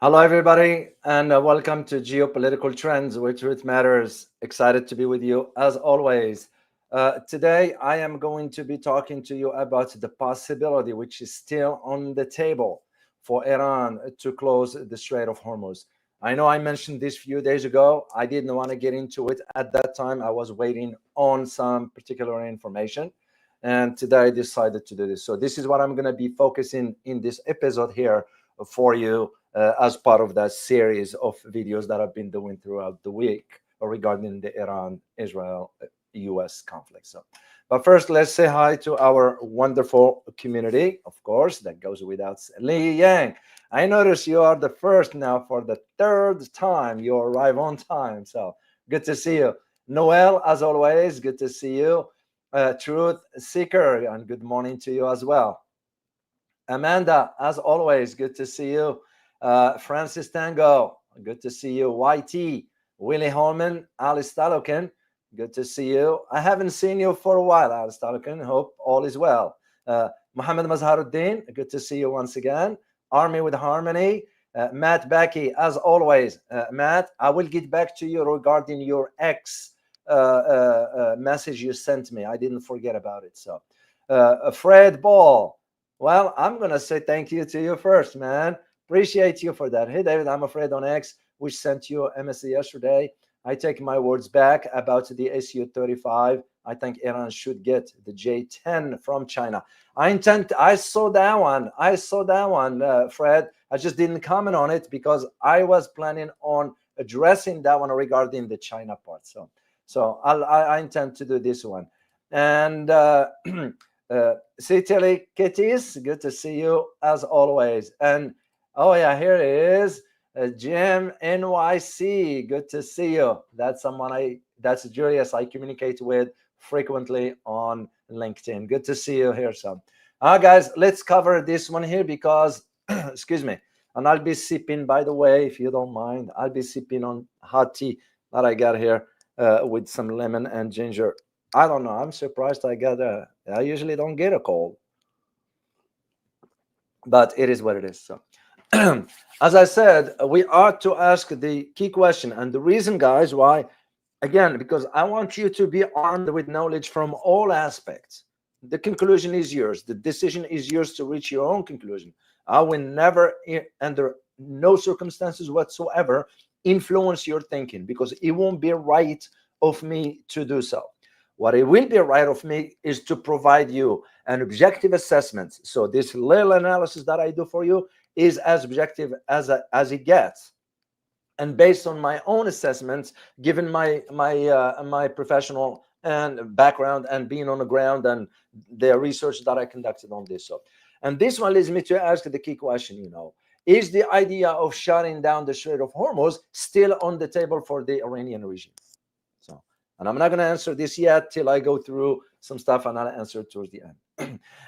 Hello, everybody, and welcome to Geopolitical Trends, where truth matters. Excited to be with you as always. Today, I am going to be talking to you about the possibility, which is still on the table, for Iran to close the Strait of Hormuz. I know I mentioned this a few days ago. I didn't want to get into it at that time. I was waiting on some particular information, and today I decided to do this. So, this is what I'm going to be focusing in this episode here for you as part of that series of videos that I've been doing throughout the week regarding the Iran-Israel-US conflict. So, but first, let's say hi to our wonderful community. Of course, that goes without saying. Li Yang, I notice you are the first now for the third time. You arrive on time, so good to see you. Noel, as always, good to see you. Truth Seeker, and good morning to you as well. Amanda, as always, good to see you. Francis Tango, good to see you. YT, Willie Holman, Alice Talokin, good to see you. I haven't seen you for a while, Alice Talokin. Hope all is well. Mohammed Mazharuddin, good to see you once again. Army with Harmony. Matt Becky, as always. Matt, I will get back to you regarding your X message you sent me. I didn't forget about it. So, Fred Ball, well, I'm going to say thank you to you first, man. Appreciate you for that. Hey, David, I'm afraid on X, which sent you a message yesterday. I take my words back about the Su-35. I think Iran should get the J-10 from China. I saw that one, Fred. I just didn't comment on it because I was planning on addressing that one regarding the China part. So I intend to do this one. And Citily Kitties, good to see you as always. And oh yeah, here it is. Jim NYC, good to see you. That's that's Julius I communicate with frequently on LinkedIn. Good to see you here, son. Guys, let's cover this one here because, excuse me, and I'll be sipping, by the way, if you don't mind, I'll be sipping on hot tea that I got here with some lemon and ginger. I don't know. I'm surprised I usually don't get a cold, but it is what it is. So, as I said, we ought to ask the key question. And the reason, guys, why, again, because I want you to be armed with knowledge from all aspects. The conclusion is yours. The decision is yours to reach your own conclusion. I will never, under no circumstances whatsoever, influence your thinking because it won't be right of me to do so. What it will be right of me is to provide you an objective assessment. So this little analysis that I do for you is as objective as it gets, and based on my own assessments, given my professional and background and being on the ground and the research that I conducted on this. So, and this one leads me to ask the key question. Is the idea of shutting down the Strait of Hormuz still on the table for the Iranian regime? And I'm not going to answer this yet till I go through some stuff, and I'll answer it towards the end.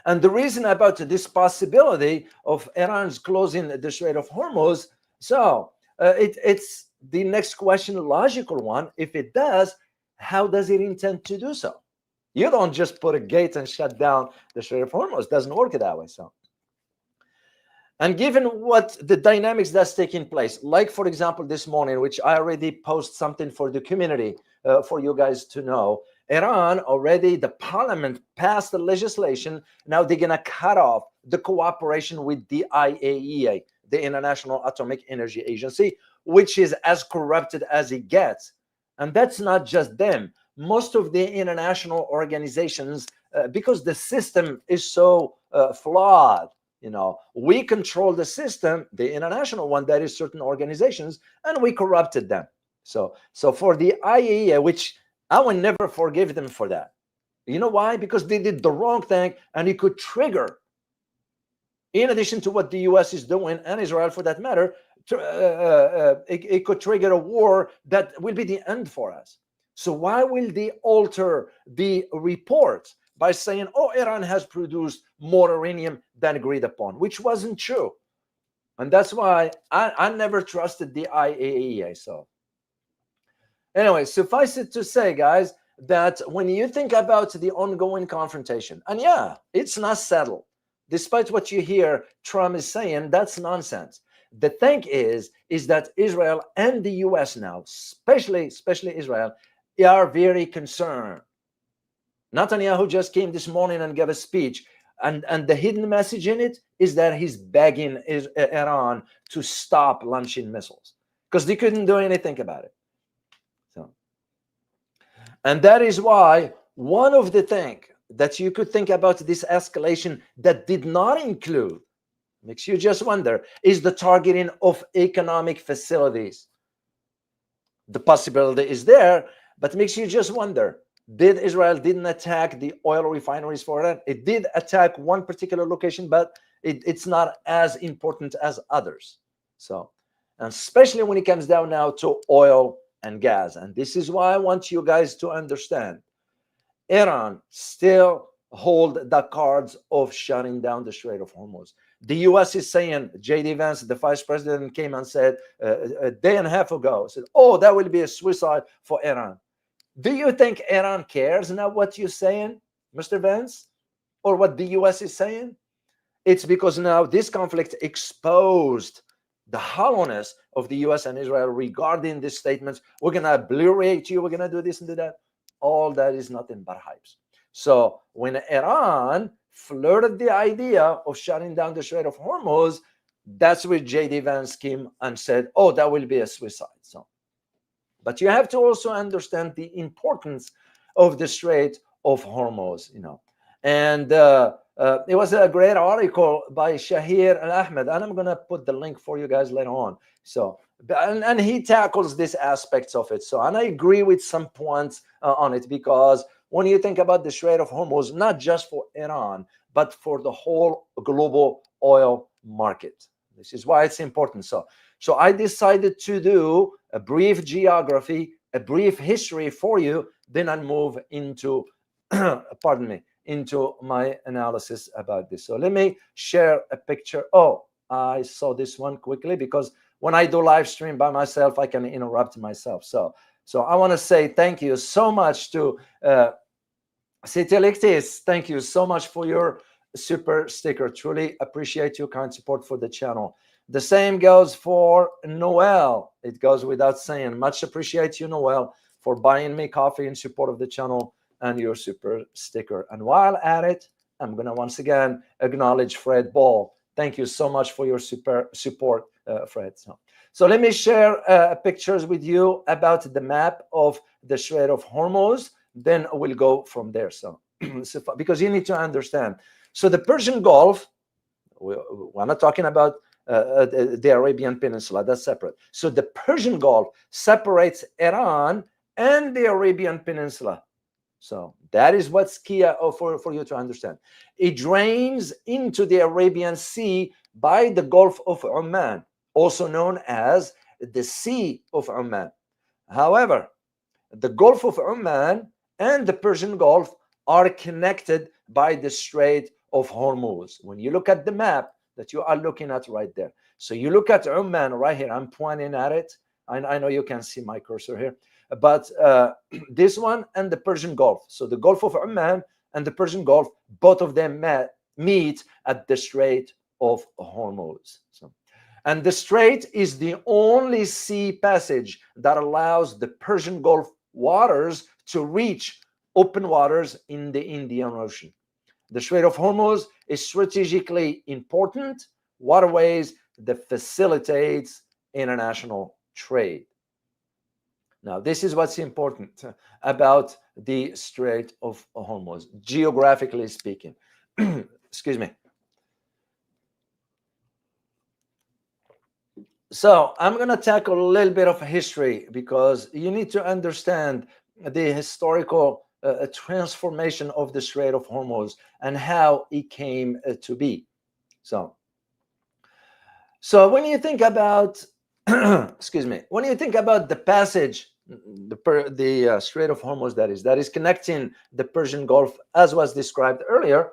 And the reason about this possibility of Iran's closing the Strait of Hormuz, so it's the next question, logical one. If it does, how does it intend to do so? You don't just put a gate and shut down the Strait of Hormuz. It doesn't work that way. So, and given what the dynamics that's taking place, like, for example, this morning, which I already post something for the community for you guys to know, Iran already, the parliament passed the legislation. Now they're going to cut off the cooperation with the IAEA, the International Atomic Energy Agency, which is as corrupted as it gets. And that's not just them. Most of the international organizations, because the system is so flawed, we control the system, the international one, that is certain organizations, and we corrupted them. So for the IAEA, which I will never forgive them for that. You know why? Because they did the wrong thing, and it could trigger, in addition to what the US is doing, and Israel for that matter, it could trigger a war that will be the end for us. So why will they alter the report by saying, oh, Iran has produced more uranium than agreed upon, which wasn't true? And that's why I never trusted the IAEA. So anyway, suffice it to say, guys, that when you think about the ongoing confrontation, and yeah, it's not settled. Despite what you hear Trump is saying, that's nonsense. The thing is that Israel and the US now, especially Israel, are very concerned. Netanyahu just came this morning and gave a speech, and the hidden message in it is that he's begging Iran to stop launching missiles because they couldn't do anything about it. So, and that is why one of the things that you could think about this escalation that did not include, makes you just wonder, is the targeting of economic facilities. The possibility is there, but makes you just wonder, did Israel didn't attack the oil refineries for that? It did attack one particular location, but it's not as important as others. So, and especially when it comes down now to oil and gas. And this is why I want you guys to understand, Iran still hold the cards of shutting down the Strait of Hormuz. The US is saying, J.D. Vance, the vice president, came and said a day and a half ago, said, oh, that will be a suicide for Iran. Do you think Iran cares now what you're saying, Mr. Vance, or what the US is saying? It's because now this conflict exposed the hollowness of the US and Israel regarding these statements. We're going to obliterate you. We're going to do this and do that. All that is nothing but hypes. So when Iran flirted the idea of shutting down the Strait of Hormuz, that's where J.D. Vance came and said, oh, that will be a suicide. So, but you have to also understand the importance of the Strait of Hormuz, you know. And it was a great article by Shahid Ahmed, and I'm going to put the link for you guys later on. So, and he tackles these aspects of it. So, and I agree with some points on it, because when you think about the Strait of Hormuz, not just for Iran, but for the whole global oil market. This is why it's important. So I decided to do a brief geography, a brief history for you, then I'll move into, pardon me, into my analysis about this. So let me share a picture. Oh, I saw this one quickly, because when I do live stream by myself, I can interrupt myself. So I want to say thank you so much to Citelictis. Thank you so much for your super sticker. Truly appreciate your kind support for the channel. The same goes for Noel. It goes without saying. Much appreciate you, Noel, for buying me coffee in support of the channel and your super sticker. And while at it, I'm going to once again acknowledge Fred Ball. Thank you so much for your super support, Fred. So let me share pictures with you about the map of the Strait of Hormuz. Then we'll go from there. So because you need to understand. So the Persian Gulf, we're not talking about the Arabian Peninsula, that's separate. So the Persian Gulf separates Iran and the Arabian Peninsula. So that is what's key for you to understand. It drains into the Arabian Sea by the Gulf of Oman, also known as the Sea of Oman. However, the Gulf of Oman and the Persian Gulf are connected by the Strait of Hormuz. When you look at the map that you are looking at right there, so you look at Oman right here, I'm pointing at it. I know you can see my cursor here, but this one and the Persian Gulf. So the Gulf of Oman and the Persian Gulf, both of them meet at the Strait of Hormuz. And the strait is the only sea passage that allows the Persian Gulf waters to reach open waters in the Indian Ocean. The Strait of Hormuz is strategically important waterways that facilitates international trade. Now, this is what's important about the Strait of Hormuz, geographically speaking. Excuse me. So I'm going to tackle a little bit of history, because you need to understand the historical transformation of the Strait of Hormuz and how it came to be. So when you think about, excuse me, when you think about the passage, the Strait of Hormuz, that is connecting the Persian Gulf, as was described earlier,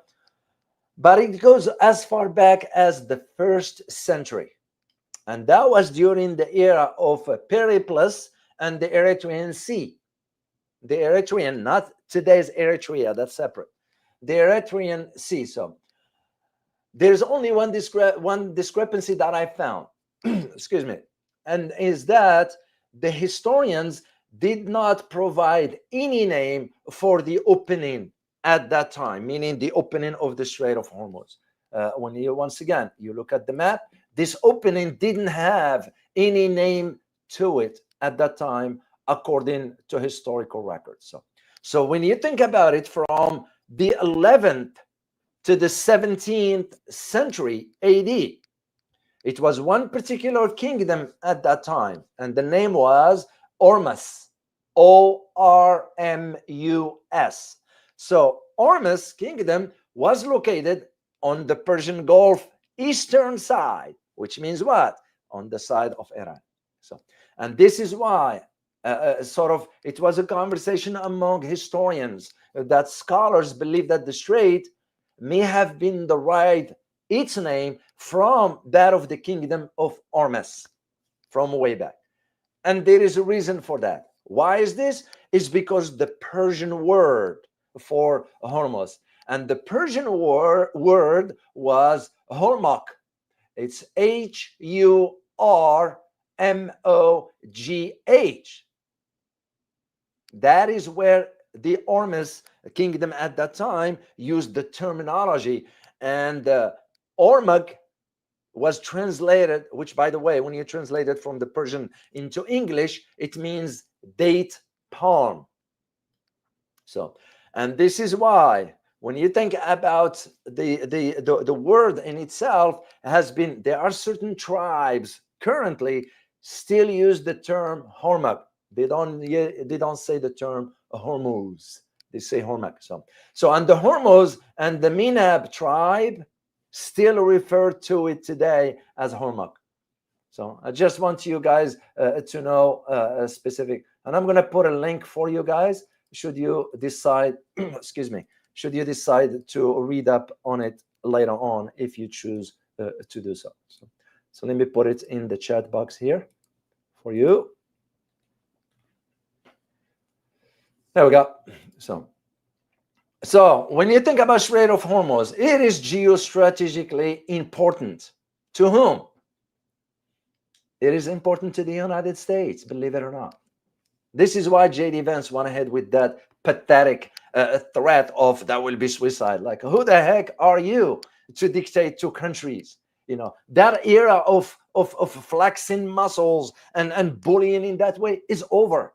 but it goes as far back as the 1st century. And that was during the era of Periplus and the Eritrean Sea. The Eritrean, not today's Eritrea, that's separate. The Eritrean Sea. So there's only one discrepancy that I found. excuse me, and is that the historians did not provide any name for the opening at that time, meaning the opening of the Strait of Hormuz. When you, once again, you look at the map, this opening didn't have any name to it at that time, according to historical records. So when you think about it, from the 11th to the 17th century AD, it was one particular kingdom at that time, and the name was Ormus, Ormus. So Ormus kingdom was located on the Persian Gulf eastern side, which means what? On the side of Iran. So, and this is why sort of it was a conversation among historians that scholars believe that the strait may have been derived its name from that of the kingdom of Ormus from way back. And there is a reason for that. Why is this? It's because the Persian word for Hormuz, and the Persian word was Hormuk. It's Hurmogh. That is where the Ormus kingdom at that time used the terminology. And Ormug was translated, which, by the way, when you translate it from the Persian into English, it means date palm. So, and this is why when you think about the word in itself, has been, there are certain tribes currently still use the term Hormuz. They don't say the term Hormuz. They say Hormuz. So and the Hormuz and the Minab tribe still refer to it today as Hormuz. So I just want you guys to know a specific, and I'm going to put a link for you guys should you decide, excuse me, should you decide to read up on it later on if you choose to do so. So let me put it in the chat box here for you. There we go. So when you think about Strait of Hormuz, it is geostrategically important. To whom? It is important to the United States, believe it or not. This is why J.D. Vance went ahead with that pathetic threat of that will be suicide. Like, who the heck are you to dictate to countries? You know, that era of flexing muscles and bullying in that way is over.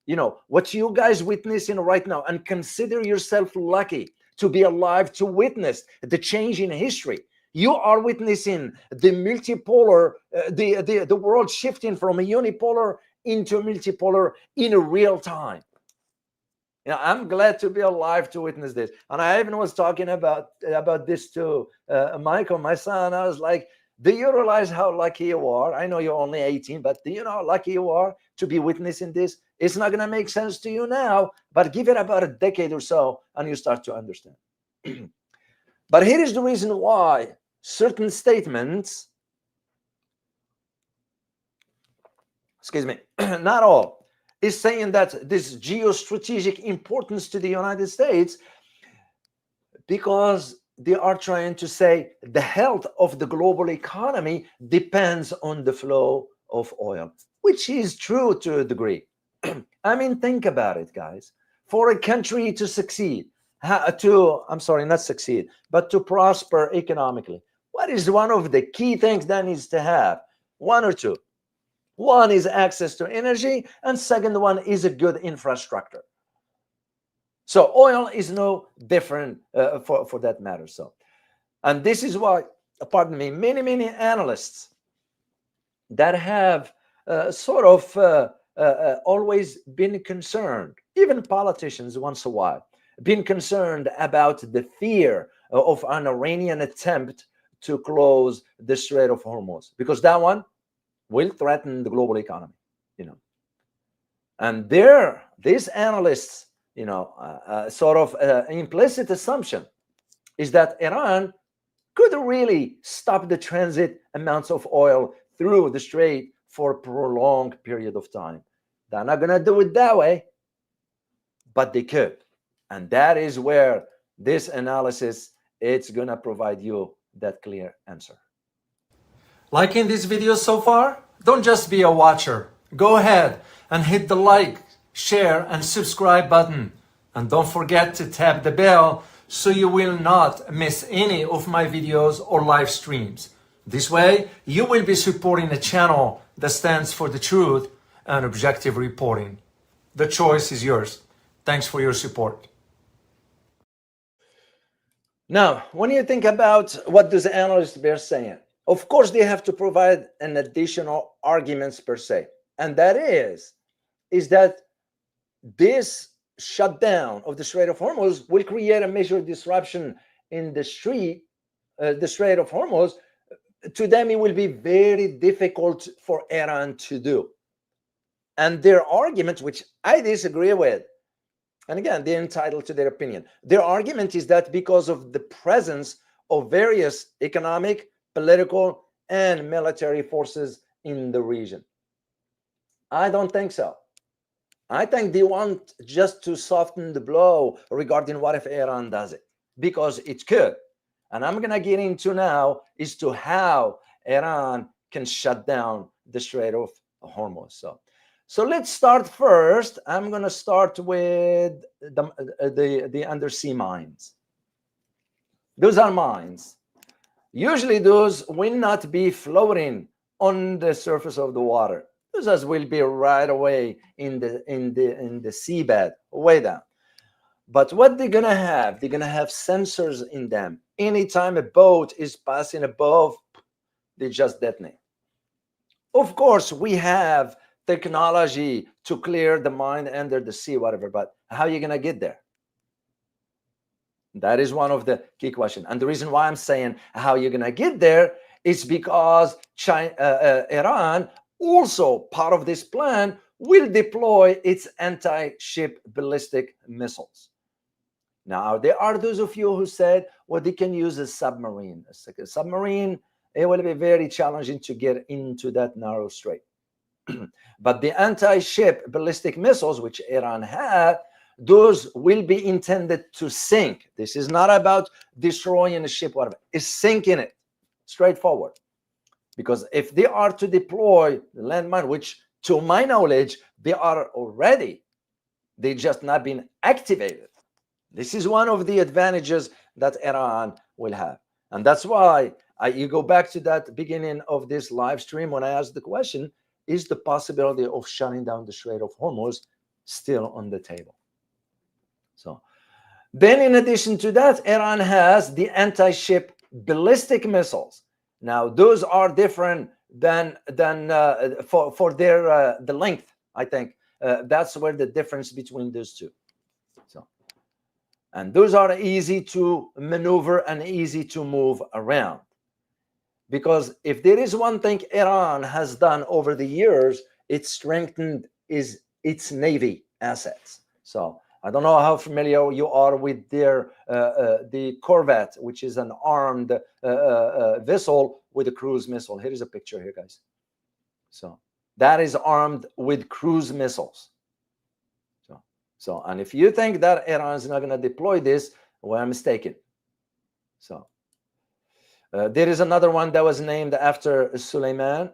You know, what you guys witnessing right now, and consider yourself lucky to be alive to witness the change in history. You are witnessing the multipolar, the world shifting from a unipolar into a multipolar in real time. You know, I'm glad to be alive to witness this. And I even was talking about this to Michael, my son. I was like, do you realize how lucky you are? I know you're only 18, but do you know how lucky you are to be witnessing this? It's not going to make sense to you now, but give it about a decade or so and you start to understand. But here is the reason why certain statements, excuse me, not all, is saying that this geostrategic importance to the United States, because they are trying to say the health of the global economy depends on the flow of oil, which is true to a degree. I mean, think about it, guys. For a country to succeed, I'm sorry, not succeed, but to prosper economically, what is one of the key things that needs to have? One or two. One is access to energy, and second one is a good infrastructure. So oil is no different for that matter. So, and this is why, pardon me, many analysts that have sort of always been concerned, even politicians once a while, been concerned about the fear of an Iranian attempt to close the Strait of Hormuz, because that one will threaten the global economy, you know. And these analysts, you know, sort of implicit assumption is that Iran could really stop the transit amounts of oil through the strait for a prolonged period of time. They're not going to do it that way, but they could. And that is where this analysis, it's going to provide you that clear answer. Liking this video so far? Don't just be a watcher. Go ahead and hit the like, share, and subscribe button. And don't forget to tap the bell so you will not miss any of my videos or live streams. This way, you will be supporting a channel that stands for the truth and objective reporting. The choice is yours. Thanks for your support. Now, when you think about what those analysts are saying, of course, they have to provide an additional arguments per se. And that is that this shutdown of the Strait of Hormuz will create a major disruption in the Strait of Hormuz. To them, it will be very difficult for Iran to do. And their argument, which I disagree with, and again, they're entitled to their opinion. Their argument is that because of the presence of various economic, political, and military forces in the region. I don't think so. I think they want just to soften the blow regarding what if Iran does it, because it could. And I'm going to get into now is to how Iran can shut down the Strait of Hormuz. So let's start first. I'm going to start with the undersea mines. Those are mines. Usually those will not be floating on the surface of the water. Those will be right away in the seabed, way down. But what they're gonna have sensors in them. Anytime a boat is passing above, they just detonate. Of course, we have technology to clear the mine under the sea, whatever, but how are you gonna get there? That is one of the key questions. And the reason why I'm saying how you're gonna get there is because Iran, also part of this plan, will deploy its anti-ship ballistic missiles. Now, there are those of you who said, well, they can use a submarine. A submarine, it will be very challenging to get into that narrow strait. But the anti-ship ballistic missiles, which Iran had, those will be intended to sink. This is not about destroying a ship, whatever. It's sinking it, straightforward. Because if they are to deploy the landmine, which to my knowledge, they are already, they just not been activated. This is one of the advantages that Iran will have. And that's why you go back to that beginning of this live stream when I asked the question, is the possibility of shutting down the Strait of Hormuz still on the table? So then in addition to that, Iran has the anti-ship ballistic missiles. Now those are different than for their the length. I think that's where the difference between those two. So, and those are easy to maneuver and easy to move around. Because if there is one thing Iran has done over the years, it's strengthened its navy assets. So I don't know how familiar you are with their the Corvette, which is an armed vessel with a cruise missile. Here is a picture here, guys. So that is armed with cruise missiles. So and if you think that Iran is not going to deploy this, well, I'm mistaken. So there is another one that was named after Soleimani.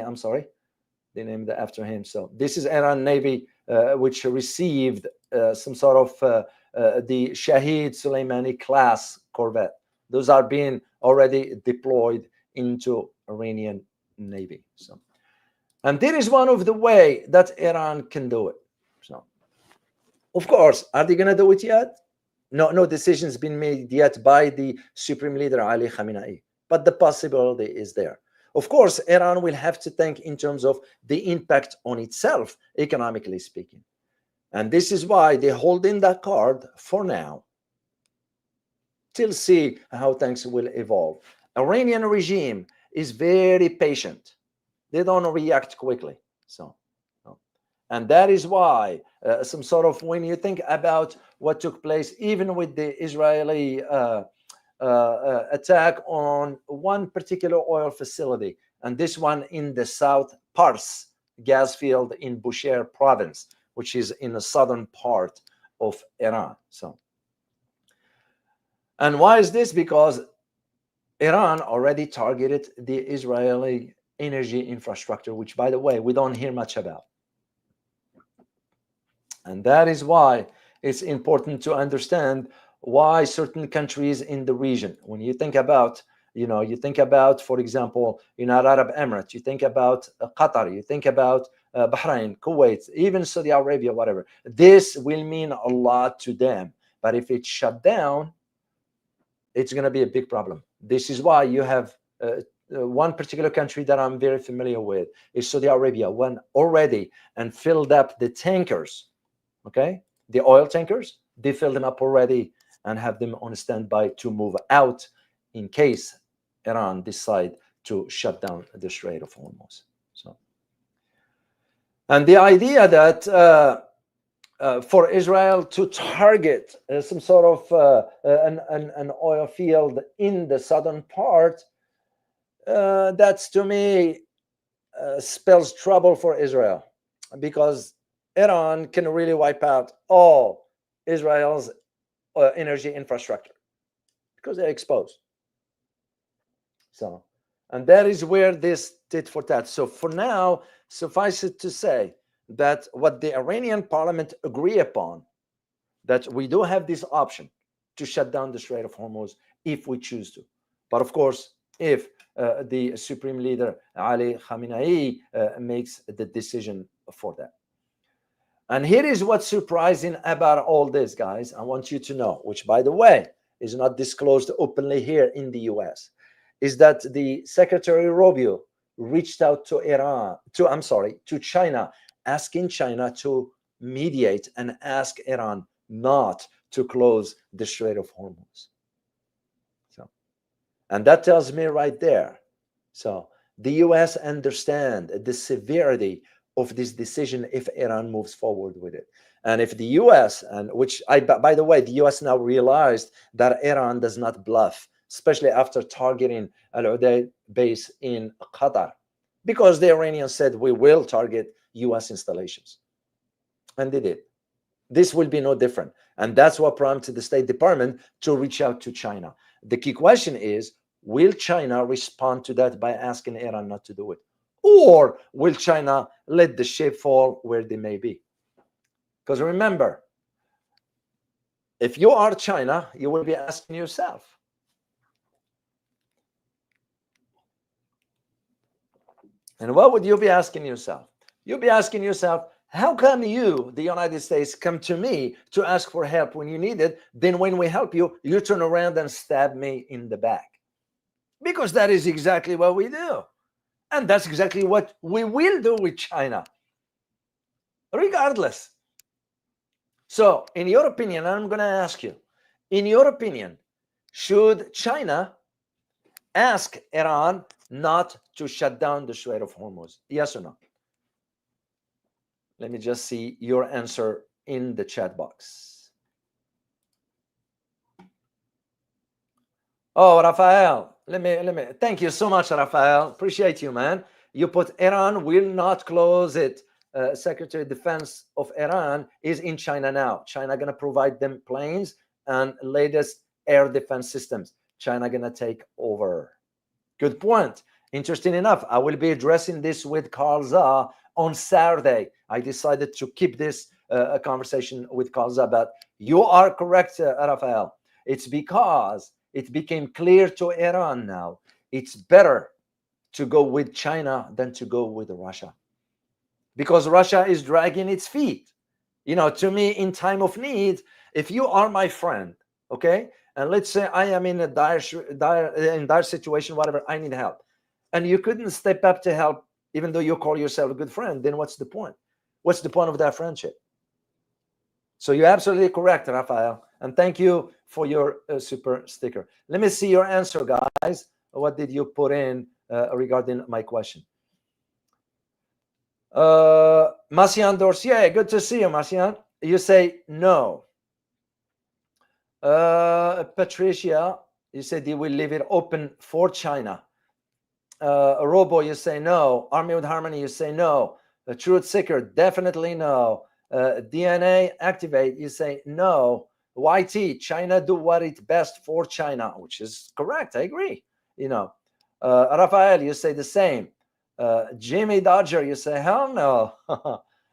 I'm sorry, they named it after him. So this is Iran Navy, which received some sort of the Shahid Slemani class corvette. Those are being already deployed into Iranian Navy. So, and there is one of the way that Iran can do it. So, of course, are they going to do it yet? No decisions been made yet by the Supreme Leader Ali Khamenei, but the possibility is there. Of course, Iran will have to think in terms of the impact on itself, economically speaking. And this is why they hold in that card for now, till see how things will evolve. Iranian regime is very patient. They don't react quickly. So, and that is why some sort of, when you think about what took place, even with the Israeli attack on one particular oil facility, and this one in the South Pars gas field in Bushehr province, which is in the southern part of Iran. So, and why is this? Because Iran already targeted the Israeli energy infrastructure, which, by the way, we don't hear much about. And that is why it's important to understand why certain countries in the region, when you think about, you think about, for example, United Arab Emirates, you think about Qatar, you think about Bahrain, Kuwait, even Saudi Arabia, whatever. This will mean a lot to them. But if it's shut down, it's going to be a big problem. This is why you have one particular country that I'm very familiar with is Saudi Arabia, when already and filled up the tankers, okay, the oil tankers, they filled them up already and have them on standby to move out in case Iran decide to shut down the Strait of Hormuz. So, and the idea that for Israel to target some sort of an oil field in the southern part, that's to me spells trouble for Israel, because Iran can really wipe out all Israel's energy infrastructure because they're exposed. So, and that is where this tit for tat. So for now, suffice it to say that what the Iranian parliament agree upon, that we do have this option to shut down the Strait of Hormuz if we choose to. But of course, if the supreme leader Ali Khamenei makes the decision for that. And here is what's surprising about all this, guys. I want you to know, which, by the way, is not disclosed openly here in the US, is that the Secretary Rubio reached out to to China, asking China to mediate and ask Iran not to close the Strait of Hormuz. So, and that tells me right there. So the US understand the severity of this decision if Iran moves forward with it. And if the US, and which by the way, the US now realized that Iran does not bluff, especially after targeting Al-Udeid base in Qatar, because the Iranians said we will target US installations. And they did. This will be no different. And that's what prompted the State Department to reach out to China. The key question is, will China respond to that by asking Iran not to do it? Or will China let the ship fall where they may be? Because remember, if you are China, you will be asking yourself, and what would you be asking yourself? You'll be asking yourself, how come you, the United States, come to me to ask for help when you need it? Then when we help you, you turn around and stab me in the back. Because that is exactly what we do. And that's exactly what we will do with China, regardless. So, in your opinion, I'm going to ask you, in your opinion, should China ask Iran not to shut down the Strait of Hormuz? Yes or no? Let me just see your answer in the chat box. Oh, Rafael, let me thank you so much, Rafael. Appreciate you, man. You put Iran will not close it. Secretary of Defense of Iran is in China now. China gonna provide them planes and latest air defense systems. China gonna take over. Good point. Interesting enough, I will be addressing this with Carl Zah on Saturday. I decided to keep this a conversation with Carl Zah, but you are correct, Rafael. It's because it became clear to Iran now, it's better to go with China than to go with Russia. Because Russia is dragging its feet. You know, to me, in time of need, if you are my friend, okay, and let's say I am in a dire situation, whatever, I need help, and you couldn't step up to help, even though you call yourself a good friend, then what's the point? What's the point of that friendship? So you're absolutely correct, Rafael. And thank you for your super sticker. Let me see your answer, guys. What did you put in regarding my question? Marcian Dorcier, good to see you, Marcian. You say no. Patricia, you said you will leave it open for China. Robo, you say no. Army with Harmony, you say no. The Truth Seeker, definitely no. DNA Activate, you say no. YT, China do what is best for China, which is correct. I agree. Rafael, you say the same. Jimmy Dodger, you say, hell no.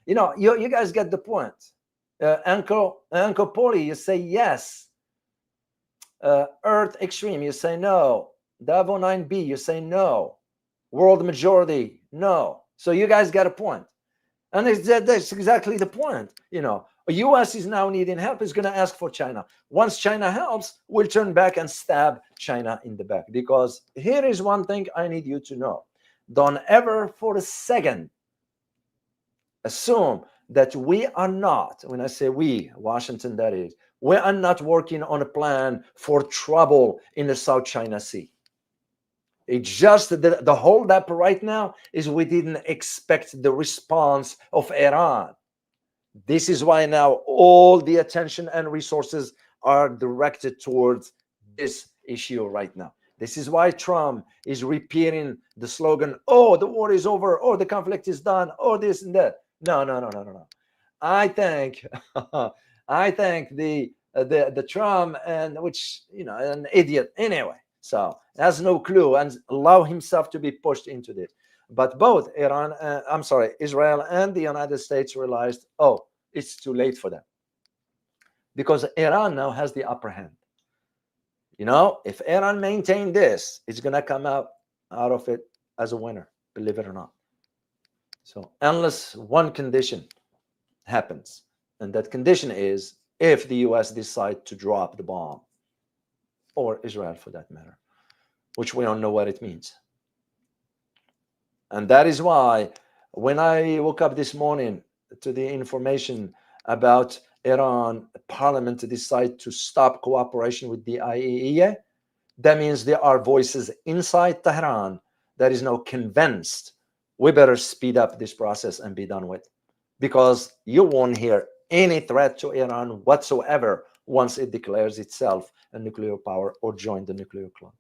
You guys get the point. Uncle Polly, you say yes. Earth Extreme, you say no. Davo 9B, you say no. World Majority, no. So you guys get a point. And that's exactly the point. US is now needing help, is going to ask for China. Once China helps, we'll turn back and stab China in the back. Because here is one thing I need you to know. Don't ever for a second assume that we are not, when I say we, Washington that is, we are not working on a plan for trouble in the South China Sea. It's just the hold up right now is we didn't expect the response of Iran. This is why now all the attention and resources are directed towards this issue right now. This is why Trump is repeating the slogan, oh, the war is over, oh, the conflict is done, oh, this and that. No. I think the Trump, and which, an idiot anyway. So has no clue and allow himself to be pushed into this. But both Israel and the United States realized, oh, it's too late for them. Because Iran now has the upper hand. If Iran maintains this, it's going to come out of it as a winner, believe it or not. So unless one condition happens, and that condition is if the US decide to drop the bomb, or Israel for that matter, which we don't know what it means. And that is why when I woke up this morning to the information about Iran parliament to decide to stop cooperation with the IAEA, that means there are voices inside Tehran that is now convinced we better speed up this process and be done with, because you won't hear any threat to Iran whatsoever once it declares itself a nuclear power or join the nuclear club.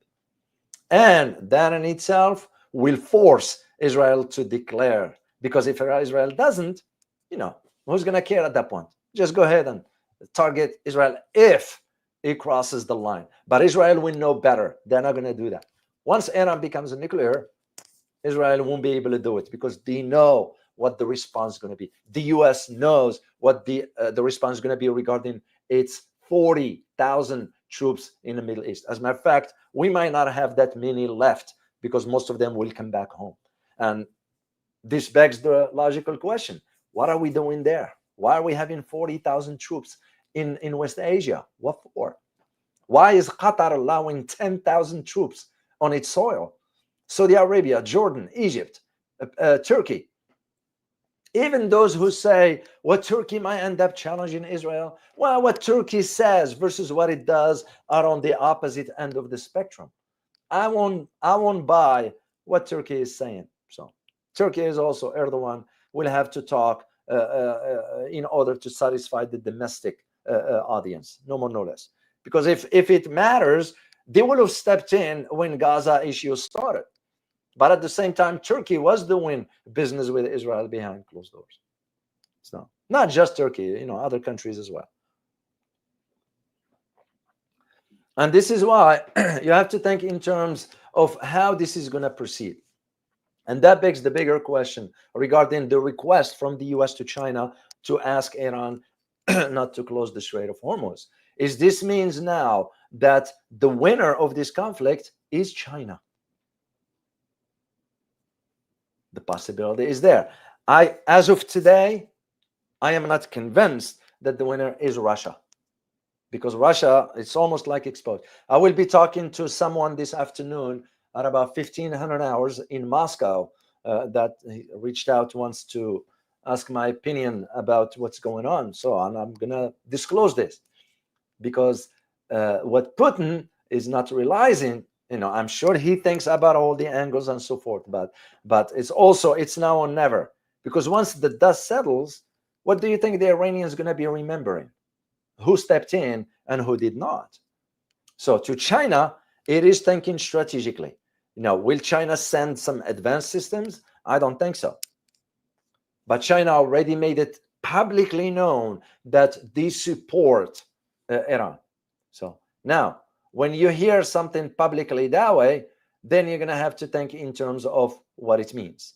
And that in itself will force Israel to declare, because if Israel doesn't, who's going to care at that point? Just go ahead and target Israel if it crosses the line. But Israel will know better. They're not going to do that. Once Iran becomes a nuclear, Israel won't be able to do it because they know what the response is going to be. The US knows what the response is going to be regarding its 40,000 troops in the Middle East. As a matter of fact, we might not have that many left because most of them will come back home. And this begs the logical question. What are we doing there? Why are we having 40,000 troops in West Asia? What for? Why is Qatar allowing 10,000 troops on its soil? Saudi Arabia, Jordan, Egypt, Turkey. Even those who say, well, Turkey might end up challenging Israel. Well, what Turkey says versus what it does are on the opposite end of the spectrum. I won't buy what Turkey is saying. So Turkey is also, Erdogan will have to talk in order to satisfy the domestic audience, no more, no less. Because if it matters, they would have stepped in when Gaza issue started. But at the same time, Turkey was doing business with Israel behind closed doors. So not just Turkey, other countries as well. And this is why you have to think in terms of how this is going to proceed. And that begs the bigger question regarding the request from the US to China to ask Iran not to close the Strait of Hormuz. Is this means now that the winner of this conflict is China? The possibility is there. As of today, I am not convinced that the winner is Russia, because Russia, it's almost like exposed. I will be talking to someone this afternoon at about 1500 hours in Moscow that reached out once to ask my opinion about what's going on. So I'm going to disclose this because what Putin is not realizing, I'm sure he thinks about all the angles and so forth, but it's now or never, because once the dust settles, what do you think the Iranians are going to be remembering? Who stepped in and who did not? So to China, it is thinking strategically. Will China send some advanced systems? I don't think so. But China already made it publicly known that they support Iran. So now, when you hear something publicly that way, then you're going to have to think in terms of what it means.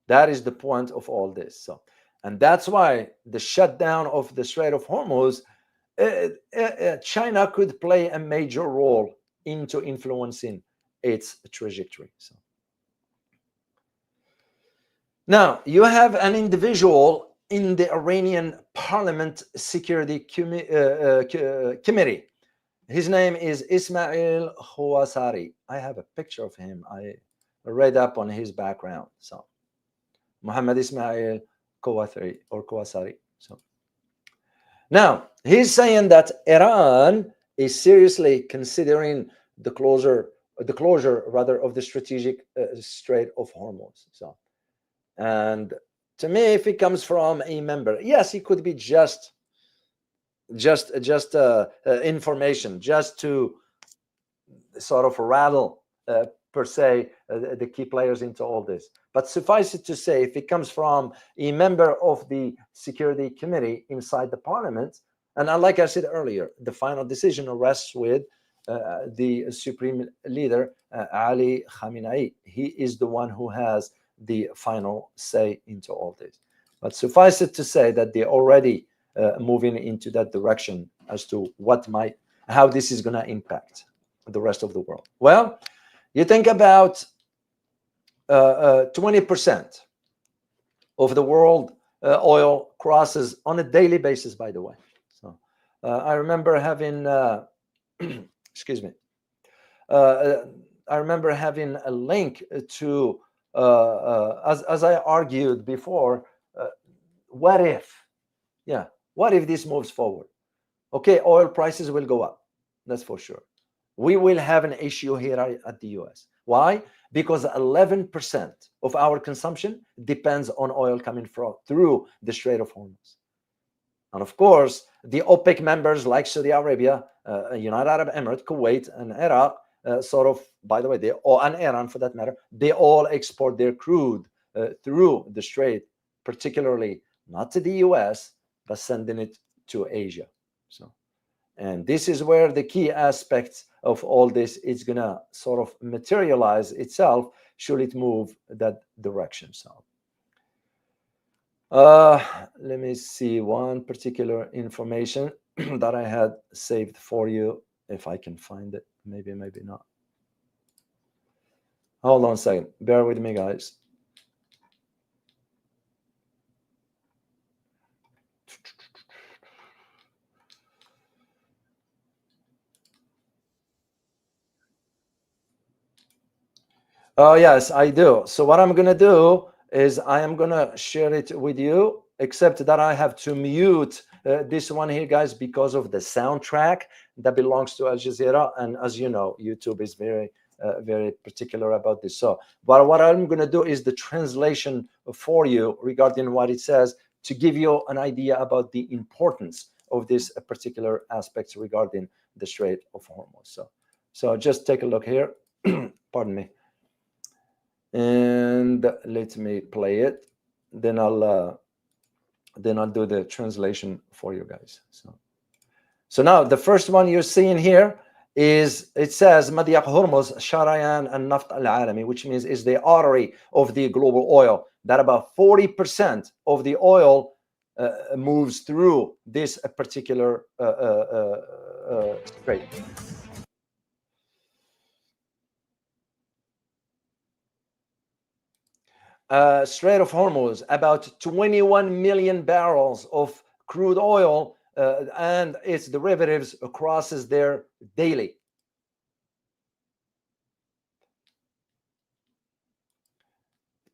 That is the point of all this. So, and that's why the shutdown of the Strait of Hormuz, China could play a major role into influencing its trajectory. So now you have an individual in the Iranian Parliament Security Committee. His name is Ismail Khawasari. I have a picture of him. I read up on his background. So Muhammad Ismail Khawasari. So now he's saying that Iran is seriously considering the closure rather of the strategic Strait of Hormuz. So, and to me, if it comes from a member, yes, it could be just information, just to sort of rattle per se the key players into all this. But suffice it to say, if it comes from a member of the Security Committee inside the parliament, and like I said earlier, the final decision rests with the supreme leader, Ali Khamenei. He is the one who has the final say into all this. But suffice it to say that they're already moving into that direction as to how this is going to impact the rest of the world. Well, you think about 20% of the world oil crosses on a daily basis, by the way. So I remember having, excuse me, I remember having a link to, as I argued before, what if this moves forward? Okay, oil prices will go up. That's for sure. We will have an issue here at the US. Why? Because 11% of our consumption depends on oil coming through the Strait of Hormuz. And of course, the OPEC members like Saudi Arabia, United Arab Emirates, Kuwait, and Iraq, by the way, and Iran for that matter, they all export their crude through the Strait, particularly not to the US, but sending it to Asia. So, and this is where the key aspects of all this is going to sort of materialize itself should it move that direction. So let me see one particular information that I had saved for you, if I can find it. Maybe not. Hold on a second. Bear with me, guys. Oh, yes, I do. So what I'm going to do is I am going to share it with you, except that I have to mute this one here, guys, because of the soundtrack that belongs to Al Jazeera. And as you know, YouTube is very, very particular about this. So but what I'm going to do is the translation for you regarding what it says to give you an idea about the importance of this particular aspects regarding the Strait of Hormuz. So just take a look here. Pardon me. And let me play it. Then I'll do the translation for you guys. So now the first one you're seeing here is, it says Madiaq Hormuz Sharayan and Naft al-Alami, which means is the artery of the global oil. That about 40% of the oil moves through this particular strait. Strait of Hormuz, about 21 million barrels of crude oil and its derivatives crosses there daily.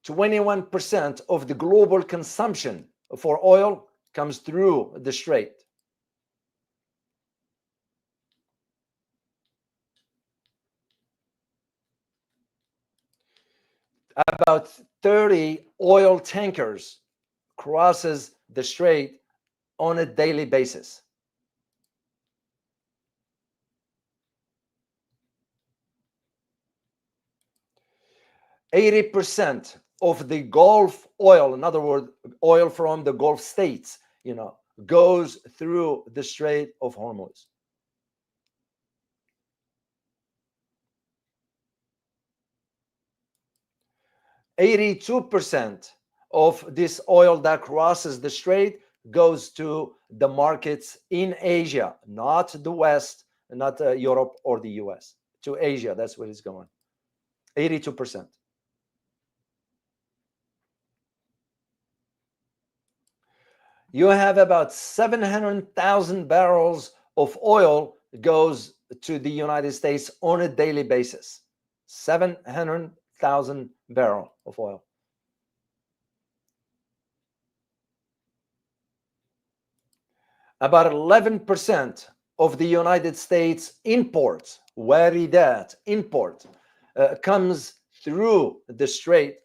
%21 of the global consumption for oil comes through the strait. About 30 oil tankers crosses the strait on a daily basis. %80 of the Gulf oil, in other words, oil from the Gulf states, goes through the Strait of Hormuz. 82% of this oil that crosses the strait goes to the markets in Asia, not the West, not Europe or the US, to Asia. That's where it's going. 82%. You have about 700,000 barrels of oil goes to the United States on a daily basis. 700,000 barrels of oil. About 11% of the United States imports, waridat, import, comes through the strait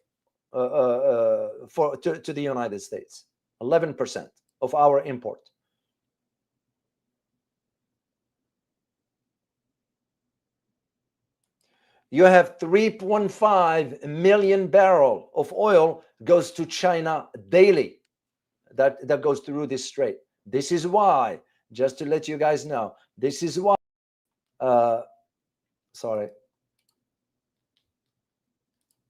to the United States. 11% of our import. You have 3.5 million barrels of oil goes to China daily. That goes through this strait. This is why, just to let you guys know, this is why,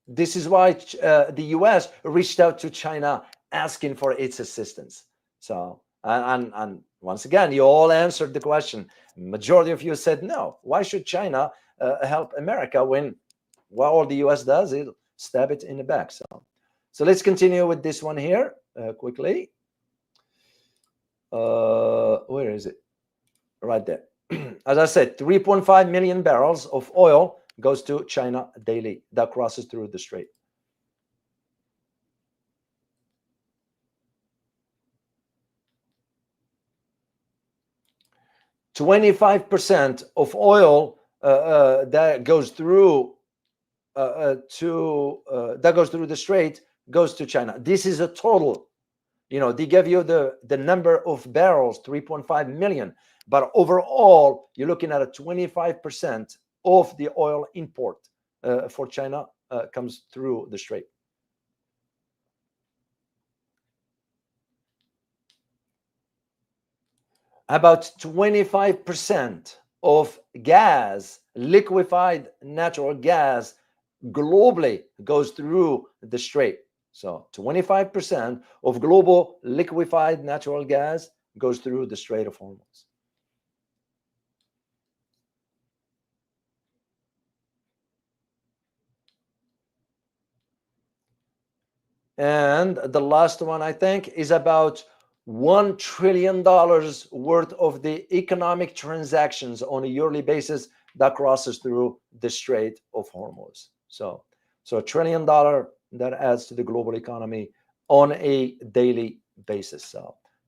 this is why the US reached out to China asking for its assistance. So, and once again, you all answered the question. Majority of you said no. Why should China help America when all the US does is stab it in the back? So let's continue with this one here quickly. Where is it? Right there. As I said, 3.5 million barrels of oil goes to China daily that crosses through the strait. %25 of oil that goes through that goes through the strait goes to China. This is a total. You know, they give you the number of barrels, 3.5 million, but overall, you're looking at a 25% of the oil import for China comes through the strait. About 25% of gas, liquefied natural gas, globally goes through the strait. So 25% of global liquefied natural gas goes through the Strait of Hormuz. And the last one, I think, is about $1 trillion worth of the economic transactions on a yearly basis that crosses through the Strait of Hormuz. So $1 trillion that adds to the global economy on a daily basis.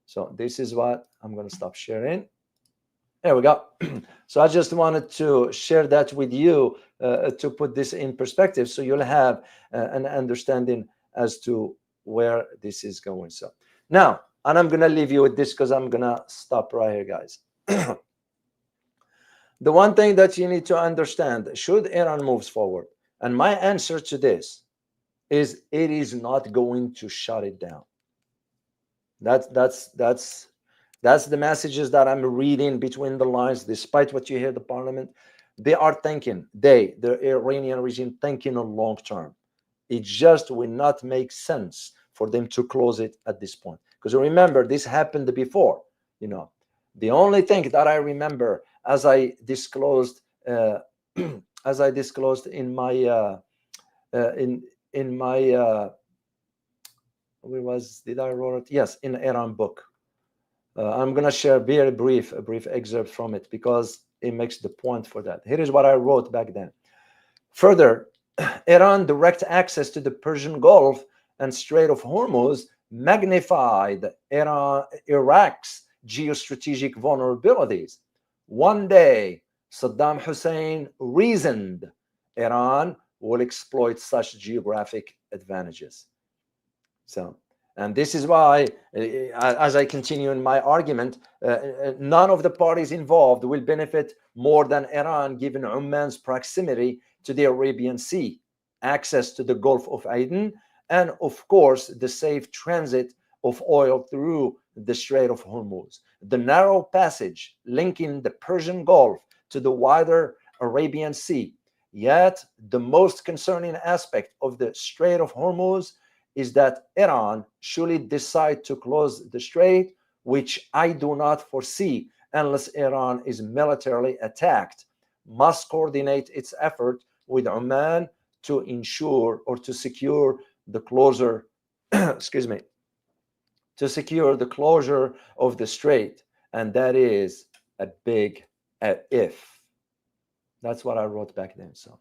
So this is what I'm going to stop sharing. There we go. So I just wanted to share that with you to put this in perspective so you'll have an understanding as to where this is going. So now, and I'm going to leave you with this because I'm going to stop right here, guys. The one thing that you need to understand, should Iran moves forward, and my answer to this is it is not going to shut it down. That's the messages that I'm reading between the lines. Despite what you hear the parliament, they are thinking, the Iranian regime thinking a long term. It just will not make sense for them to close it at this point. Because remember, this happened before. You know, the only thing that I remember, as I disclosed in my in my where was, did I wrote it? Yes, in Iran book. I'm going to share a very brief excerpt from it because it makes the point for that. Here is what I wrote back then. Further, Iran direct access to the Persian Gulf and Strait of Hormuz magnified Iraq's geostrategic vulnerabilities. One day, Saddam Hussein reasoned Iran will exploit such geographic advantages. So, and this is why, as I continue in my argument, none of the parties involved will benefit more than Iran, given Oman's proximity to the Arabian Sea, access to the Gulf of Aden, and of course, the safe transit of oil through the Strait of Hormuz. The narrow passage linking the Persian Gulf to the wider Arabian Sea Yet, the most concerning aspect of the Strait of Hormuz is that Iran surely decide to close the strait, which I do not foresee unless Iran is militarily attacked, must coordinate its effort with Oman to ensure or to secure the closure, excuse me, to secure the closure of the strait. And that is a big if. That's what I wrote back then. So,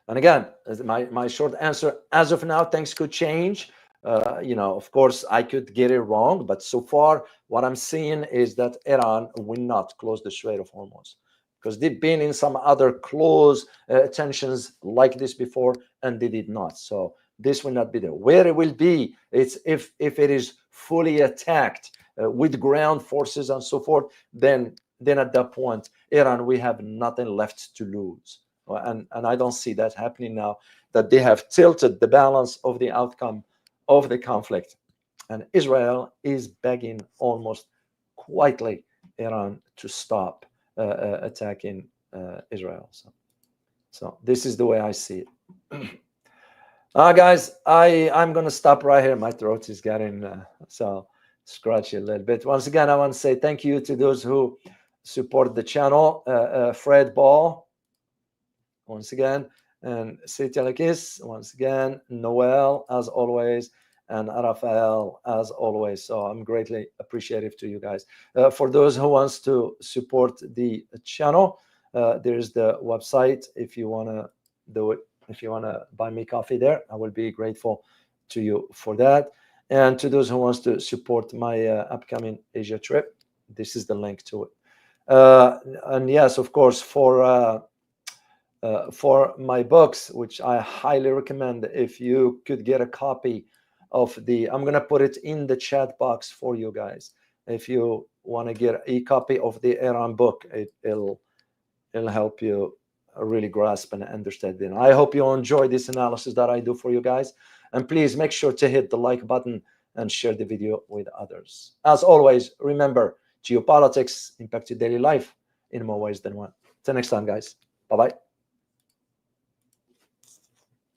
and again, my short answer, as of now, things could change. Of course, I could get it wrong, but so far, what I'm seeing is that Iran will not close the Strait of Hormuz, because they've been in some other close tensions like this before, and they did not. So this will not be there. Where it will be, it's if it is fully attacked with ground forces and so forth, then at that point, Iran, we have nothing left to lose. And I don't see that happening now, that they have tilted the balance of the outcome of the conflict. And Israel is begging almost quietly Iran to stop attacking Israel. So this is the way I see it. Guys, I'm going to stop right here. My throat is getting so scratchy a little bit. Once again, I want to say thank you to those who support the channel. Fred Ball, once again, and Sitalakis, once again, Noel, as always, and Rafael, as always. So I'm greatly appreciative to you guys. For those who wants to support the channel, there's the website. If you want to do it, if you want to buy me coffee there, I will be grateful to you for that. And to those who wants to support my upcoming Asia trip, this is the link to it. And yes, of course, for my books, which I highly recommend, if you could get a copy of I'm going to put it in the chat box for you guys. If you want to get a copy of the Iran book, it'll help you really grasp and understand it. I hope you enjoy this analysis that I do for you guys. And please make sure to hit the like button and share the video with others. As always, remember, geopolitics impact your daily life in more ways than one. Till next time, guys. Bye-bye.